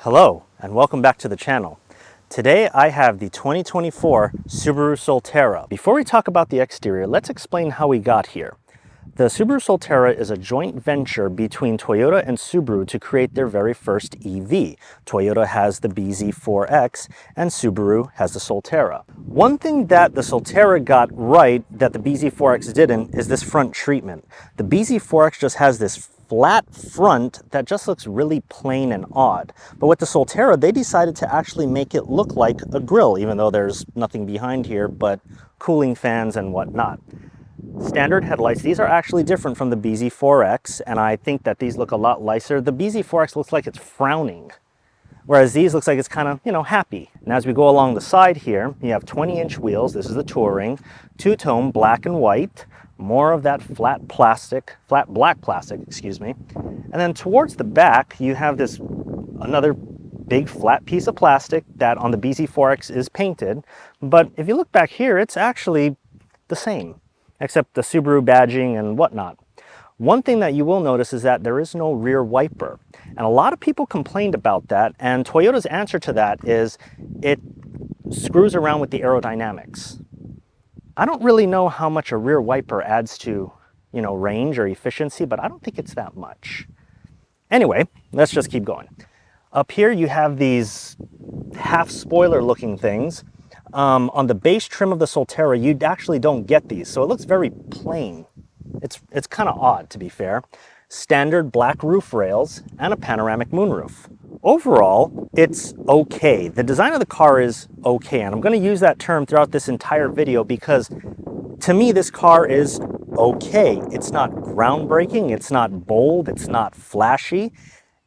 Hello and welcome back to the channel. Today I have the 2024 Subaru Solterra. Before we talk about the exterior, let's explain how we got here. The Subaru Solterra is a joint venture between Toyota and Subaru to create their very first EV. Toyota has the BZ4X and Subaru has the Solterra. One thing that the Solterra got right that the BZ4X didn't is this front treatment. The BZ4X just has this flat front that just looks really plain and odd. But with the Solterra, they decided to actually make it look like a grille, even though there's nothing behind here but cooling fans and whatnot. Standard headlights, these are actually different from the BZ4X, and I think that these look a lot nicer. The BZ4X looks like it's frowning, whereas these looks like it's kind of, happy. And as we go along the side here, you have 20-inch wheels. This is the Touring, two-tone black and white, more of that flat black plastic, excuse me. And then towards the back, you have this another big flat piece of plastic that on the BZ4X is painted. But if you look back here, it's actually the same, except the Subaru badging and whatnot. One thing that you will notice is that there is no rear wiper. And a lot of people complained about that, and Toyota's answer to that is it screws around with the aerodynamics. I don't really know how much a rear wiper adds to, range or efficiency, but I don't think it's that much. Anyway, let's just keep going. Up here you have these half spoiler looking things. On the base trim of the Solterra, you actually don't get these, so it looks very plain. It's kind of odd, to be fair. Standard black roof rails and a panoramic moonroof. Overall, it's okay. The design of the car is okay, and I'm going to use that term throughout this entire video because to me this car is okay. It's not groundbreaking, it's not bold, it's not flashy.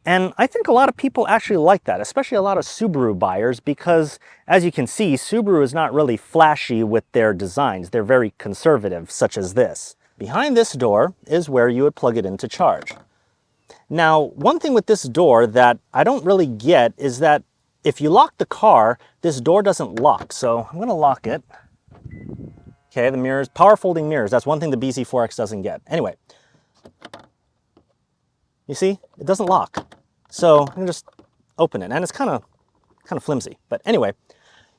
And I think a lot of people actually like that, especially a lot of Subaru buyers, because as you can see, Subaru is not really flashy with their designs. They're very conservative, such as this. Behind this door is where you would plug it in to charge. Now, one thing with this door that I don't really get is that if you lock the car, this door doesn't lock. So I'm going to lock it. Okay, the mirrors, power folding mirrors. That's one thing the BZ4X doesn't get. Anyway, you see, it doesn't lock. So I'm going to just open it, and it's kind of flimsy. But anyway,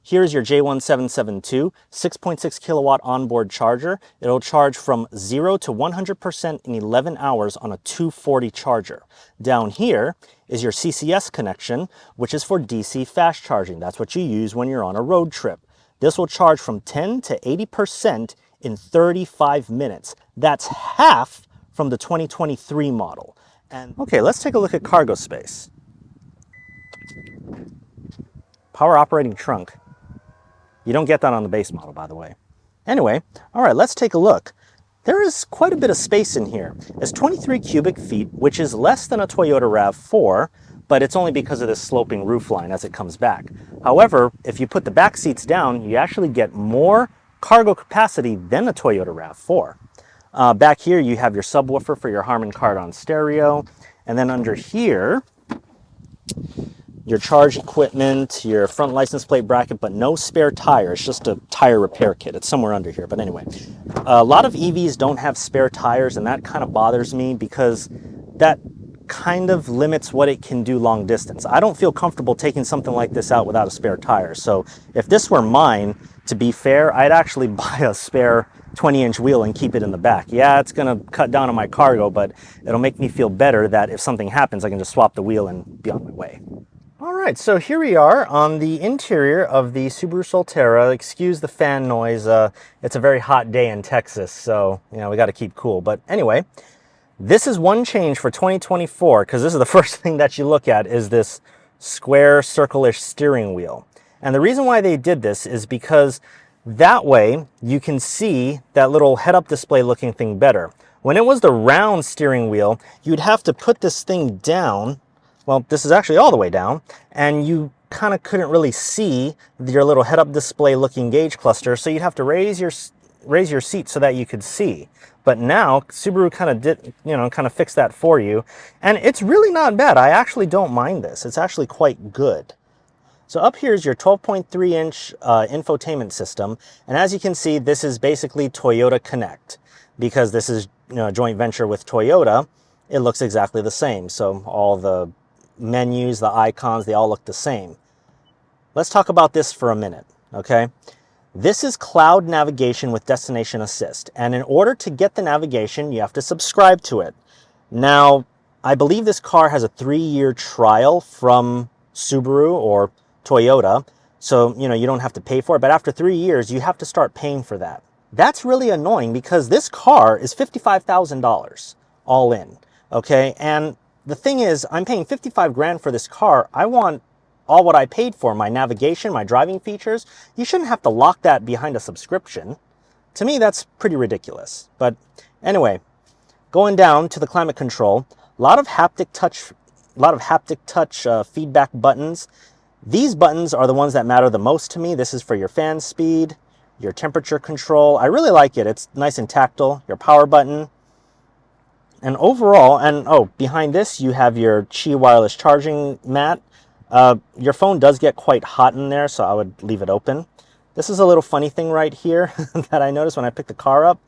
here's your J1772 6.6 kilowatt onboard charger. It'll charge from 0 to 100% in 11 hours on a 240 charger. Down here is your CCS connection, which is for DC fast charging. That's what you use when you're on a road trip. This will charge from 10 to 80% in 35 minutes. That's half from the 2023 model. And okay, let's take a look at cargo space. Power operating trunk. You don't get that on the base model, by the way. Anyway, all right, let's take a look. There is quite a bit of space in here. It's 23 cubic feet, which is less than a Toyota RAV4, but it's only because of this sloping roofline as it comes back. However, if you put the back seats down, you actually get more cargo capacity than a Toyota RAV4. Back here, you have your subwoofer for your Harman Kardon stereo. And then under here, your charge equipment, your front license plate bracket, but no spare tire. It's just a tire repair kit. It's somewhere under here. But anyway, a lot of EVs don't have spare tires, and that kind of bothers me because that kind of limits what it can do long distance. I don't feel comfortable taking something like this out without a spare tire. So if this were mine, to be fair, I'd actually buy a spare 20-inch wheel and keep it in the back. Yeah, it's going to cut down on my cargo, but it'll make me feel better that if something happens, I can just swap the wheel and be on my way. All right, so here we are on the interior of the Subaru Solterra. Excuse the fan noise. It's a very hot day in Texas, so we got to keep cool. But anyway, this is one change for 2024, because this is the first thing that you look at is this square circle-ish steering wheel. And the reason why they did this is because that way you can see that little head-up display looking thing better. When it was the round steering wheel, you'd have to put this thing down. Well, this is actually all the way down, and you kind of couldn't really see your little head-up display looking gauge cluster, so you'd have to raise your seat so that you could see. But now Subaru kind of fixed that for you, and it's really not bad. I actually don't mind this. It's actually quite good. So up here is your 12.3-inch infotainment system, and as you can see, this is basically Toyota Connect. Because this is a joint venture with Toyota, it looks exactly the same. So all the menus, the icons, they all look the same. Let's talk about this for a minute, okay? This is cloud navigation with destination assist, and in order to get the navigation, you have to subscribe to it. Now, I believe this car has a 3-year trial from Subaru or Toyota, so you don't have to pay for it, but after 3 years, you have to start paying for that. That's really annoying because this car is $55,000 all in, okay? And the thing is, I'm paying 55 grand for this car. I want all what I paid for, my navigation, my driving features. You shouldn't have to lock that behind a subscription. To me, that's pretty ridiculous. But anyway, going down to the climate control, a lot of haptic touch feedback buttons. These buttons are the ones that matter the most to me. This is for your fan speed, your temperature control. I really like it. It's nice and tactile. Your power button. And overall, behind this you have your Qi wireless charging mat. Your phone does get quite hot in there, so I would leave it open. This is a little funny thing right here that I noticed when I picked the car up.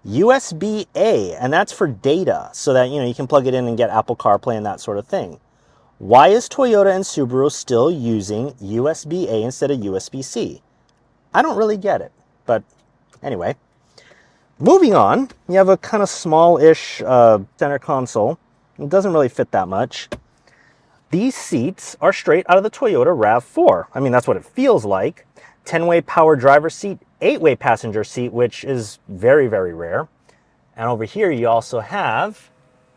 USB-A, and that's for data, so that you can plug it in and get Apple CarPlay and that sort of thing. Why is Toyota and Subaru still using USB-A instead of USB-C? I don't really get it, but anyway. Moving on, you have a kind of small-ish center console. It doesn't really fit that much. These seats are straight out of the Toyota RAV4. I mean, that's what it feels like. 10-way power driver seat, 8-way passenger seat, which is very, very rare. And over here, you also have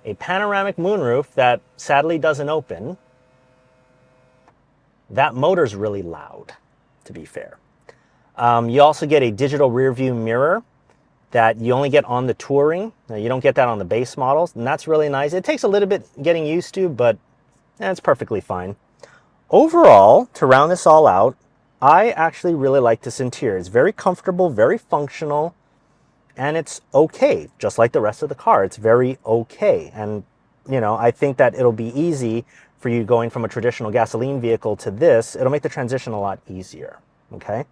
a panoramic moonroof that sadly doesn't open. That motor's really loud, to be fair. You also get a digital rear view mirror that you only get on the Touring. Now, you don't get that on the base models, and that's really nice. It takes a little bit getting used to, but it's perfectly fine. Overall, to round this all out, I actually really like this interior. It's very comfortable, very functional, and it's okay. Just like the rest of the car, it's very okay. And, I think that it'll be easy for you going from a traditional gasoline vehicle to this. It'll make the transition a lot easier, okay?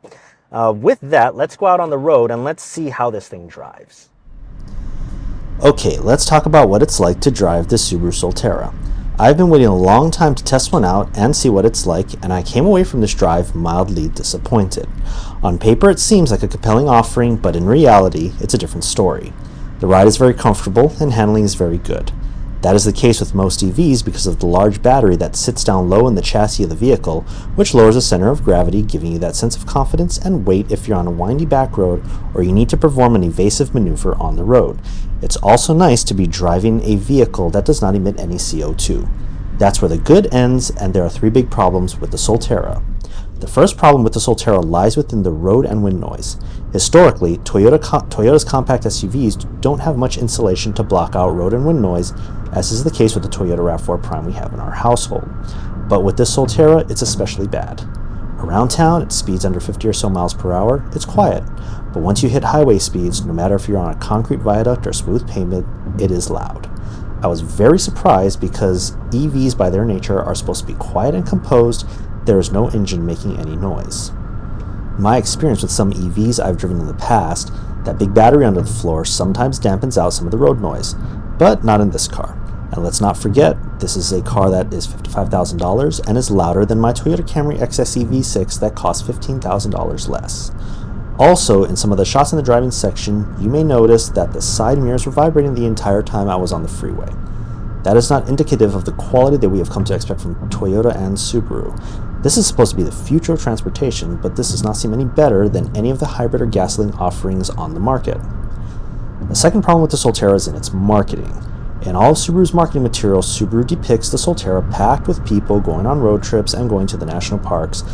With that, let's go out on the road and let's see how this thing drives. Okay, let's talk about what it's like to drive the Subaru Solterra. I've been waiting a long time to test one out and see what it's like, and I came away from this drive mildly disappointed. On paper, it seems like a compelling offering, but in reality, it's a different story. The ride is very comfortable and handling is very good. That is the case with most EVs because of the large battery that sits down low in the chassis of the vehicle, which lowers the center of gravity, giving you that sense of confidence and weight if you're on a windy back road or you need to perform an evasive maneuver on the road. It's also nice to be driving a vehicle that does not emit any CO2. That's where the good ends, and there are 3 big problems with the Solterra. The first problem with the Solterra lies within the road and wind noise. Historically, Toyota's compact SUVs don't have much insulation to block out road and wind noise, as is the case with the Toyota RAV4 Prime we have in our household. But with this Solterra, it's especially bad. Around town, it speeds under 50 or so miles per hour. It's quiet. But once you hit highway speeds, no matter if you're on a concrete viaduct or smooth pavement, it is loud. I was very surprised because EVs by their nature are supposed to be quiet and composed. There is no engine making any noise. My experience with some EVs I've driven in the past, that big battery under the floor sometimes dampens out some of the road noise, but not in this car. And let's not forget, this is a car that is $55,000 and is louder than my Toyota Camry XSE V6 that costs $15,000 less. Also, in some of the shots in the driving section, you may notice that the side mirrors were vibrating the entire time I was on the freeway. That is not indicative of the quality that we have come to expect from Toyota and Subaru. This is supposed to be the future of transportation, but this does not seem any better than any of the hybrid or gasoline offerings on the market. The second problem with the Solterra is in its marketing. In all of Subaru's marketing materials, Subaru depicts the Solterra packed with people going on road trips and going to the national parks,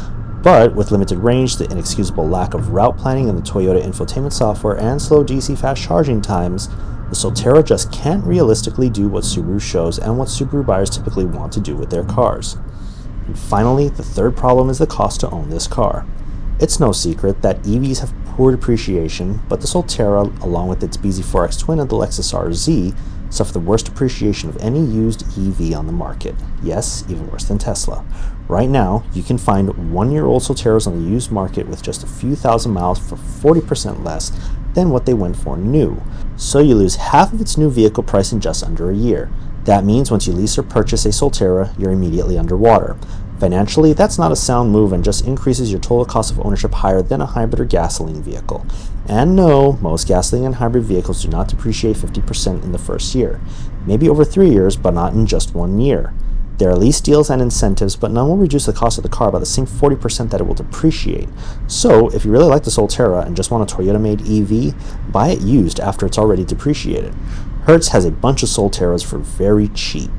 but with limited range, the inexcusable lack of route planning in the Toyota infotainment software, and slow DC fast charging times, the Solterra just can't realistically do what Subaru shows and what Subaru buyers typically want to do with their cars. And finally, the third problem is the cost to own this car. It's no secret that EVs have poor depreciation, but the Solterra, along with its BZ4X Twin and the Lexus RZ, suffer the worst depreciation of any used EV on the market. Yes, even worse than Tesla. Right now, you can find 1-year-old Solterras on the used market with just a few thousand miles for 40% less than what they went for new. So you lose half of its new vehicle price in just under a year. That means once you lease or purchase a Solterra, you're immediately underwater. Financially, that's not a sound move and just increases your total cost of ownership higher than a hybrid or gasoline vehicle. And no, most gasoline and hybrid vehicles do not depreciate 50% in the first year. Maybe over 3 years, but not in just 1 year. There are lease deals and incentives, but none will reduce the cost of the car by the same 40% that it will depreciate. So, if you really like the Solterra and just want a Toyota-made EV, buy it used after it's already depreciated. Hertz has a bunch of Solterras for very cheap.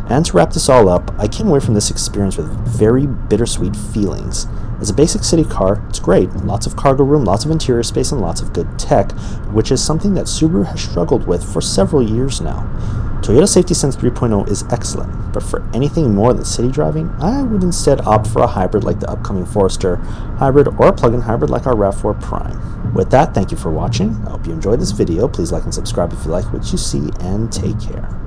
And to wrap this all up, I came away from this experience with very bittersweet feelings. As a basic city car, it's great. Lots of cargo room, lots of interior space, and lots of good tech, which is something that Subaru has struggled with for several years now. Toyota Safety Sense 3.0 is excellent, but for anything more than city driving, I would instead opt for a hybrid like the upcoming Forester hybrid or a plug-in hybrid like our RAV4 Prime. With that, thank you for watching. I hope you enjoyed this video. Please like and subscribe if you like what you see, and take care.